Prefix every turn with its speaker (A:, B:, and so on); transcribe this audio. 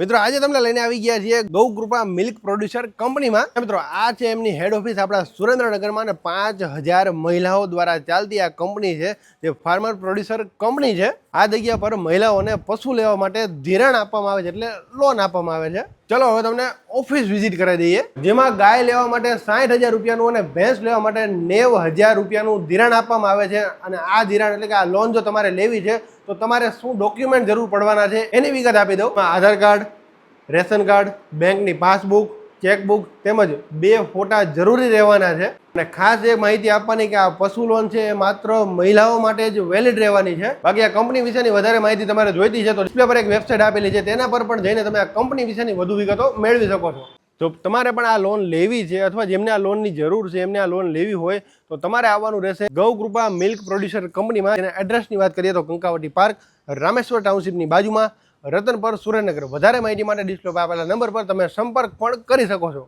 A: મિત્રો આજે તમને લઈને આવી ગયા છીએ ગૌકૃપા મિલ્ક પ્રોડ્યુસર કંપનીમાં। મિત્રો આ છે એમની હેડ ઓફિસ આપણા સુરેન્દ્રનગરમાં અને 5000 મહિલાઓ દ્વારા ચાલતી આ કંપની છે જે ફાર્મર પ્રોડ્યુસર કંપની છે। આ જગ્યા પર મહિલાઓને પશુ લેવા માટે ધિરાણ આપવામાં આવે છે, એટલે લોન આપવામાં આવે છે। ચલો હવે તમને ઓફિસ વિઝિટ કરાવી દઈએ, જેમાં ગાય લેવા માટે 60,000 રૂપિયાનું અને ભેંસ લેવા માટે 90,000 રૂપિયાનું ધિરાણ આપવામાં આવે છે। અને આ ધિરાણ એટલે કે આ લોન જો તમારે લેવી છે તો તમારે શું ડોક્યુમેન્ટ જરૂર પડવાના છે એની વિગત આપી દઉં। આધાર કાર્ડ, રેશન કાર્ડ, બેંકની પાસબુક, ચેકબુક તેમજ 2 ફોટા જરૂરી રહેવાના છે। અને ખાસ એક માહિતી આપવાની કે આ પશુ લોન છે એ માત્ર મહિલાઓ માટે જ વેલિડ રહેવાની છે। બાકી આ કંપની વિશેની વધારે માહિતી તમારે જોઈતી છે તો ડિસ્પ્લે પર એક વેબસાઇટ આપેલી છે, તેના પર પણ જઈને તમે આ કંપની વિશેની વધુ વિગતો મેળવી શકો છો। જો તમારે પણ આ લોન લેવી છે અથવા જેમને આ લોનની જરૂર છે એમને આ લોન લેવી હોય તો તમારે આવવાનું રહેશે ગૌકૃપા મિલ્ક પ્રોડ્યુસર કંપનીમાં। એના એડ્રેસની વાત કરીએ તો કંકાવટી પાર્ક, રામેશ્વર ટાઉનશીપની બાજુમાં, રતનપર, સુરેન્દ્રનગર। વધારે માહિતી માટે ડિસ્પ્લે પર આપેલા નંબર પર તમે સંપર્ક પણ કરી શકો છો।